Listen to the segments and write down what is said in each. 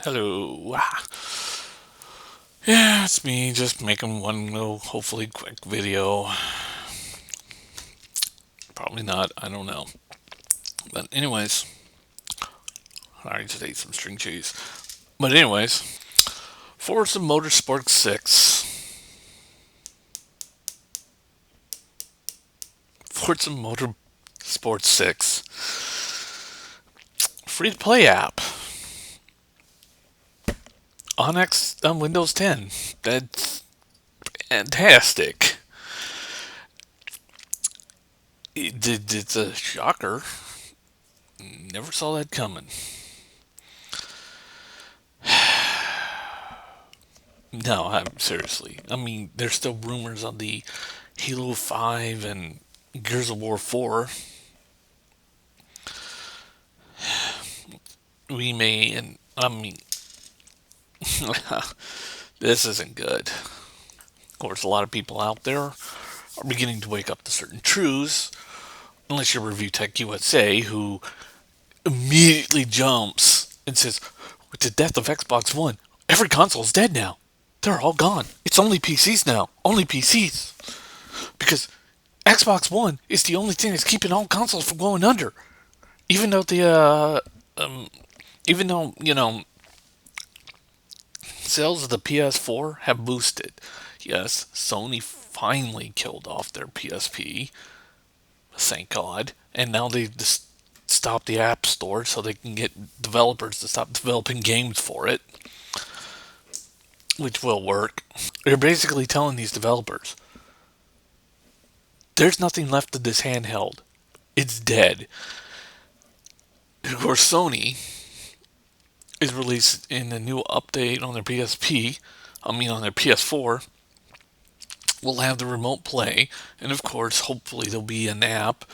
Hello. Yeah, it's me just making one little, hopefully quick video. Probably not, I don't know. But, anyways, I just ate some string cheese. But, anyways, Forza Motorsport 6. Forza Motorsport 6. Free to play app on Windows 10. That's fantastic. It's a shocker. Never saw that coming. No, seriously. I mean, there's still rumors on the Halo 5 and Gears of War 4 remake, and I mean, this isn't good. Of course, a lot of people out there are beginning to wake up to certain truths, unless you're Review Tech USA, who immediately jumps and says, with the death of Xbox One, every console's dead now. They're all gone. It's only PCs now. Only PCs. Because Xbox One is the only thing that's keeping all consoles from going under. Even though sales of the PS4 have boosted. Yes, Sony finally killed off their PSP, thank God, and now they just stopped the App Store so they can get developers to stop developing games for it, which will work. They're basically telling these developers, there's nothing left of this handheld. It's dead. Of course, Sony is releasing a new update on their on their PS4. Will have the remote play, and of course, hopefully, there'll be an app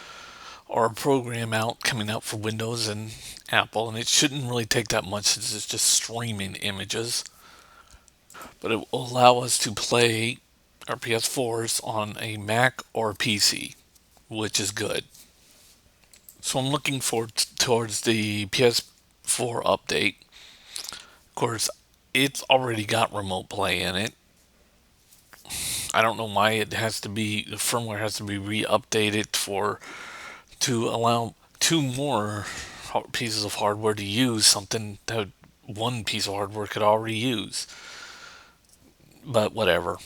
or a program coming out for Windows and Apple, and it shouldn't really take that much since it's just streaming images. But it will allow us to play our PS4s on a Mac or PC, which is good. So I'm looking forward towards the PS4 update. Of course, it's already got remote play in it. I don't know why the firmware has to be re-updated to allow two more pieces of hardware to use something that one piece of hardware could already use. But whatever.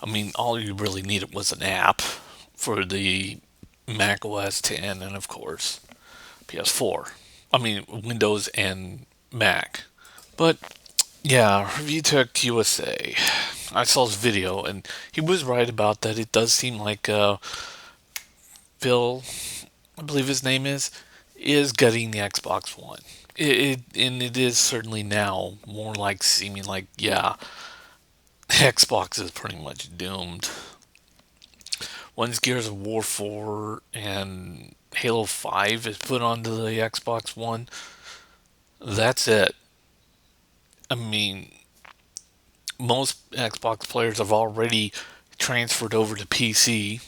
I mean, all you really needed was an app for the Mac OS 10 and, of course, PS4. I mean, Windows and Mac. But yeah, VTech USA. I saw his video, and he was right about that. It does seem like Phil, I believe his name is getting the Xbox One. And it is certainly now more like seeming like, yeah, Xbox is pretty much doomed. Once Gears of War 4 and Halo 5 is put onto the Xbox One, that's it. I mean, most Xbox players have already transferred over to PC.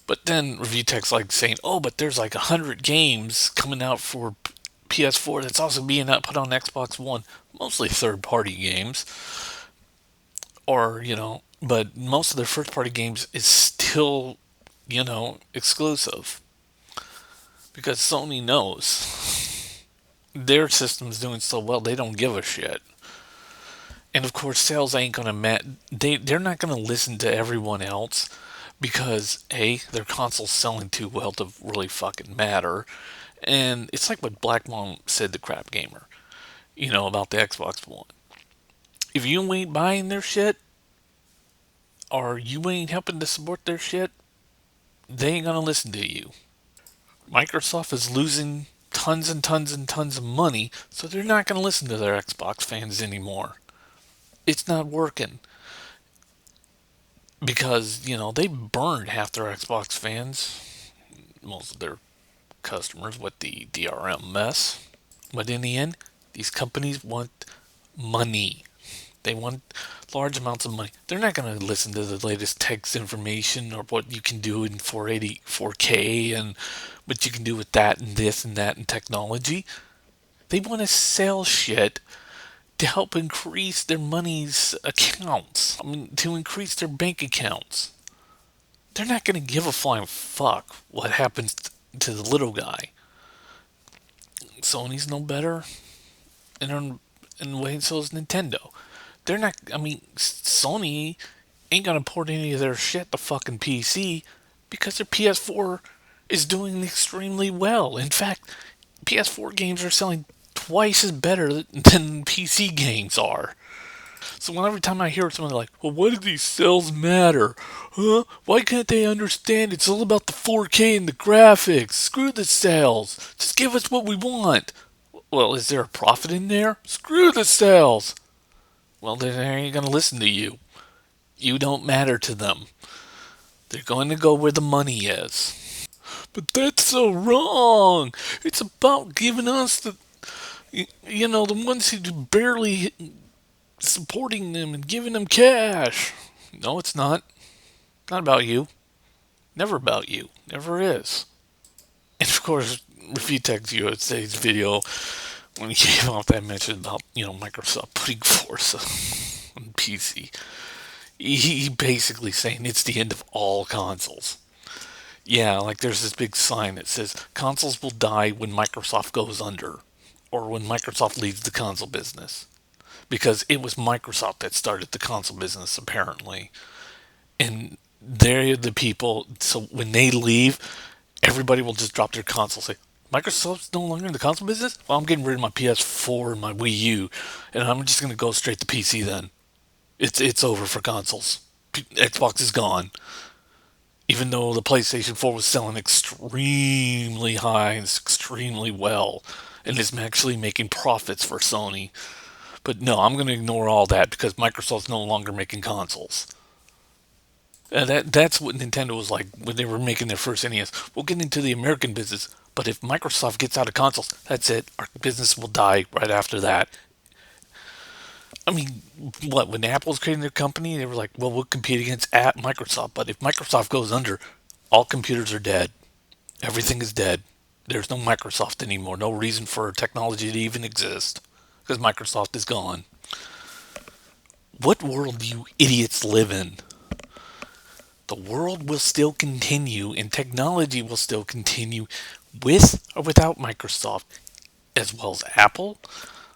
But then review techs like saying, "Oh, but there's like 100 games coming out for PS4 that's also being put on Xbox One, mostly third-party games, or but most of their first-party games is still, exclusive because Sony knows their system's doing so well they don't give a shit." And of course, sales ain't gonna they're not gonna listen to everyone else because their console's selling too well to really fucking matter. And it's like what Black Mom said to Crap Gamer, about the Xbox One. If you ain't buying their shit or you ain't helping to support their shit, they ain't gonna listen to you. Microsoft is losing tons and tons and tons of money, so they're not gonna listen to their Xbox fans anymore. It's not working because they burned half their Xbox fans, most of their customers, with the DRM mess. But in the end, these companies want money. They want large amounts of money. They're not going to listen to the latest text information or what you can do in 480, 4K, and what you can do with that and this and that and technology. They want to sell shit to help increase their money's accounts. I mean, to increase their bank accounts. They're not going to give a flying fuck what happens to the little guy. Sony's no better, and in a way, so is Nintendo. They're not. I mean, Sony ain't gonna port any of their shit to fucking PC because their PS4 is doing extremely well. In fact, PS4 games are selling twice as better than PC games are. So every time I hear someone like, "Well, what do these sales matter? Huh? Why can't they understand? It's all about the 4K and the graphics. Screw the sales. Just give us what we want." Well, is there a profit in there? Screw the sales. Well, then they ain't gonna listen to you. You don't matter to them. They're going to go where the money is. But that's so wrong. It's about giving us the ones who barely supporting them and giving them cash. No, it's not. Not about you. Never about you. Never is. And of course, Refutech USA's video when he came off that mention about Microsoft putting Forza on PC. He basically saying it's the end of all consoles. Yeah, like there's this big sign that says consoles will die when Microsoft goes under or when Microsoft leaves the console business. Because it was Microsoft that started the console business, apparently. And they're the people, so when they leave, everybody will just drop their console and say, Microsoft's no longer in the console business? Well, I'm getting rid of my PS4 and my Wii U, and I'm just going to go straight to PC then. It's over for consoles. Xbox is gone. Even though the PlayStation 4 was selling extremely high and extremely well, and is actually making profits for Sony. But no, I'm going to ignore all that because Microsoft's no longer making consoles. That's what Nintendo was like when they were making their first NES. We'll get into the American business, but if Microsoft gets out of consoles, that's it. Our business will die right after that. I mean, what, when Apple was creating their company, they were like, well, we'll compete against Microsoft, but if Microsoft goes under, all computers are dead. Everything is dead. There's no Microsoft anymore. No reason for technology to even exist because Microsoft is gone. What world do you idiots live in? The world will still continue and technology will still continue with or without Microsoft, as well as Apple,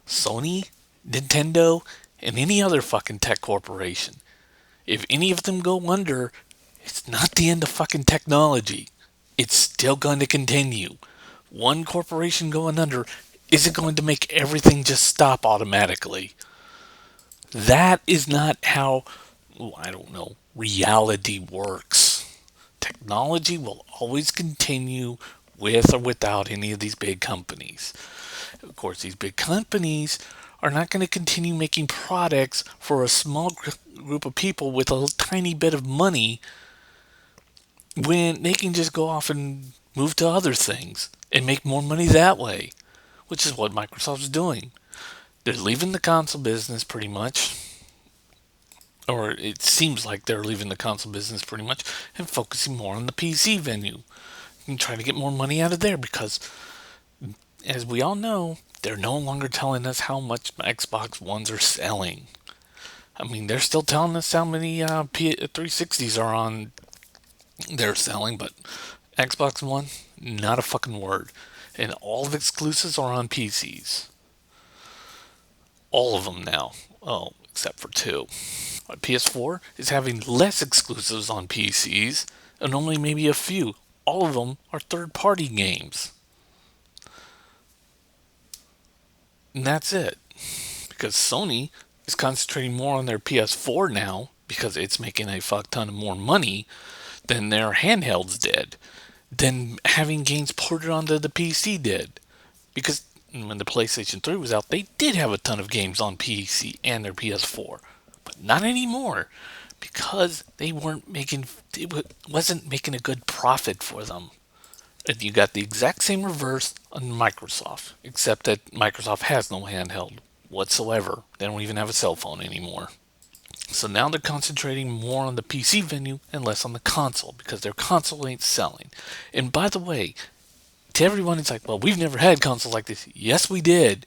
Sony, Nintendo, and any other fucking tech corporation. If any of them go under, it's not the end of fucking technology. It's still going to continue. One corporation going under isn't going to make everything just stop automatically. That is not how, I don't know, reality works. Technology will always continue with or without any of these big companies. Of course, these big companies are not going to continue making products for a small group of people with a tiny bit of money when they can just go off and move to other things and make more money that way, which is what Microsoft's doing. They're leaving the console business pretty much, or it seems like they're leaving the console business pretty much and focusing more on the PC venue and trying to get more money out of there because, as we all know, they're no longer telling us how much Xbox Ones are selling. I mean, they're still telling us how many 360s are on they're selling, but Xbox One, not a fucking word. And all of exclusives are on PCs. All of them now. Oh, except for two. PS4 is having less exclusives on PCs and only maybe a few. All of them are third-party games. And that's it. Because Sony is concentrating more on their PS4 now because it's making a fuck ton of more money than their handhelds did, than having games ported onto the PC did. Because when the PlayStation 3 was out, they did have a ton of games on PC and their PS4. But not anymore. Because they weren't making, it wasn't making a good profit for them. And you got the exact same reverse on Microsoft, except that Microsoft has no handheld whatsoever. They don't even have a cell phone anymore. So now they're concentrating more on the PC venue and less on the console because their console ain't selling. And by the way, to everyone, it's like, well, we've never had consoles like this. Yes, we did.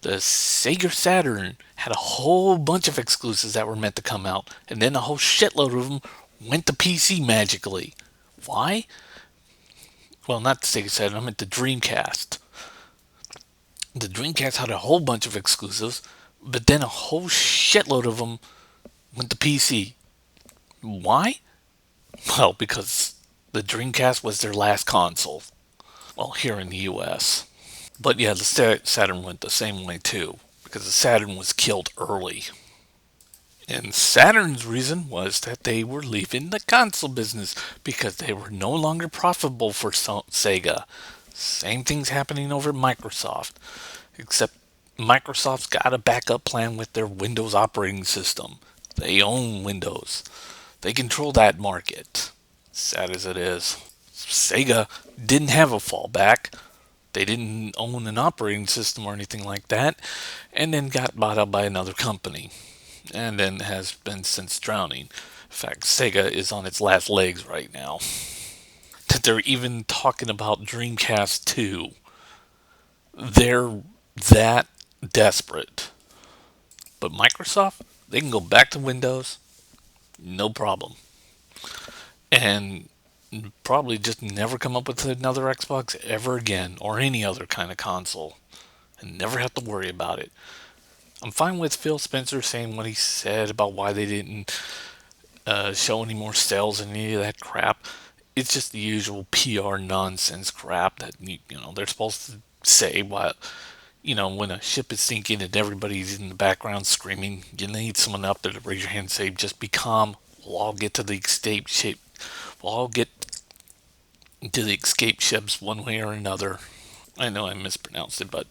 The Sega Saturn had a whole bunch of exclusives that were meant to come out, and then a whole shitload of them went to PC magically. Why? Well, not the Sega Saturn, I meant the Dreamcast. The Dreamcast had a whole bunch of exclusives, but then a whole shitload of them went to PC. Why? Well, because the Dreamcast was their last console. Well, here in the US. But yeah, the Saturn went the same way too, because the Saturn was killed early. And Saturn's reason was that they were leaving the console business because they were no longer profitable for Sega. Same thing's happening over at Microsoft, except Microsoft's got a backup plan with their Windows operating system. They own Windows. They control that market. Sad as it is. Sega didn't have a fallback. They didn't own an operating system or anything like that, and then got bought out by another company, and then has been since drowning. In fact, Sega is on its last legs right now. That they're even talking about Dreamcast 2. They're that desperate. But Microsoft, they can go back to Windows, no problem. And probably just never come up with another Xbox ever again, or any other kind of console, and never have to worry about it. I'm fine with Phil Spencer saying what he said about why they didn't show any more sales and any of that crap. It's just the usual PR nonsense crap that they're supposed to say. While when a ship is sinking and everybody's in the background screaming, you need someone up there to raise your hand and say, "Just be calm. We'll all get to the escape ship. We'll all get to the escape ships one way or another." I know I mispronounced it, but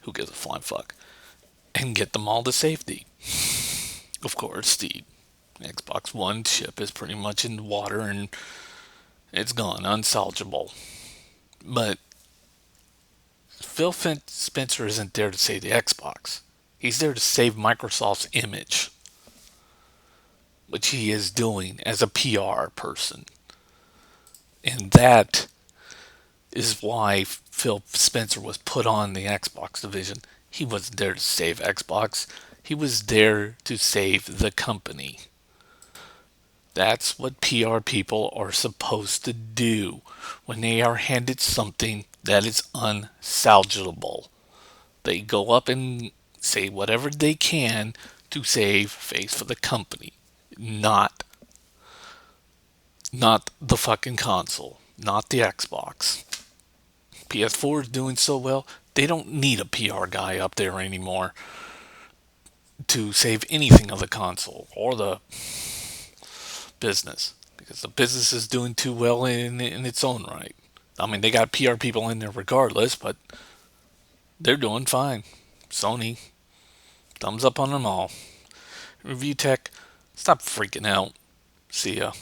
who gives a flying fuck? And get them all to safety. Of course, the Xbox One ship is pretty much in the water and it's gone, unsalvageable. But Phil Spencer isn't there to save the Xbox. He's there to save Microsoft's image, which he is doing as a PR person. And that is why Phil Spencer was put on the Xbox division. He wasn't there to save Xbox. He was there to save the company. That's what PR people are supposed to do when they are handed something that is unsalvageable. They go up and say whatever they can to save face for the company, not the fucking console, not the Xbox. PS4 is doing so well, they don't need a PR guy up there anymore to save anything of the console or the business, because the business is doing too well in its own right. I mean, they got PR people in there regardless, but they're doing fine. Sony, thumbs up on them all. Review Tech, stop freaking out. See ya.